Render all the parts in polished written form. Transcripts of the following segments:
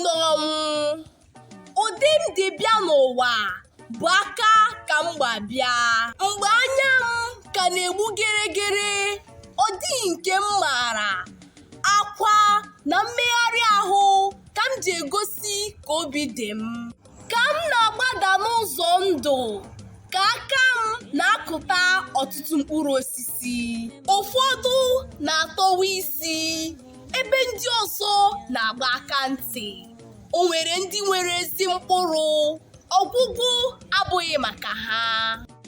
n'ọnwụ. Ụdị m dị bịa n'ụwa bụ aka ka m gbabịa. Mgbe anya m ka na-egbu geregere, ọ dịghị nke m maara. Akwa na mmegharị ahụ ka m ji egosi ka obi dị m. Ka m na-agbada n'ụzọ ndụ, ka aka m na-akụta ọtụtụ mkpụrụ osisi. Ụfọdụ na-atọwa isi, ebe ndị ọzọ na-agba aka ntị. O nwere ndị nwere ezi mkpụrụ, ọgwụgwụ abụghị maka ha.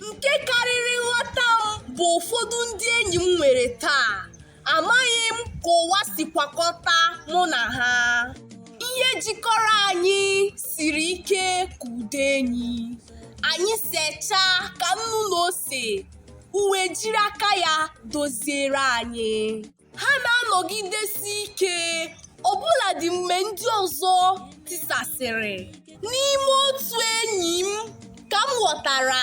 Nke karịrị nghọta m bụ ụfọdụ ndị enyi m nwere taa. Amaghị m ka ụwa si kwakọta mụ na ha. Ihe jikọrọ anyị siri ike ka ude enyi. Anyị secha ka nnu na ose, uwe jiri aka ya doziere anyị. Ha na-anọgidesi ike ọbụladị mgbe ndị ọzọ tisasịrị. N'ime otu enyi m ka m ghọtara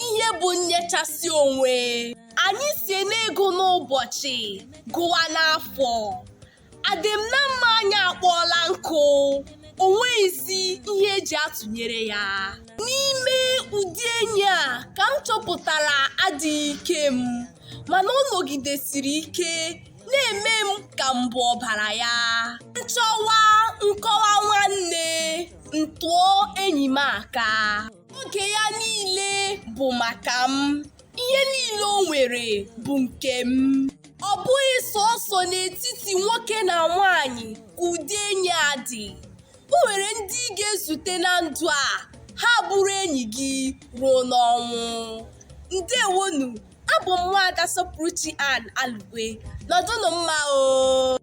ihe bụ nnyechasị onwe. Anyị si n'ego n'ụbọchị gụwa n'afọ. Adịm na mma anyị akpọọla nkụ, o nweghịzi ihe eji atụnyere ya. N'ime ụdị enyi a ka m chọpụtara adịghị ike m, mana ọ nọgidesiri ike na-eme m ka m bụ ọbara ya. Nchọwa nkọwa nwanne, ntụọ enyi m aka. Oge ya niile bụ maka m. Ihe niile o nwere bụ nke m. Ọ bụghị sọsọ n'etiti nwoke na nwanyị ka ụdị enyi a dị. O nwere ndị ị ga-ezute na ndụ a, ha bụrụ enyi gị ruo n'ọnwụ. Ndewonu, abụ m Nwaada Sopruchi Ann Alugwe. Nọdụnụ mma o.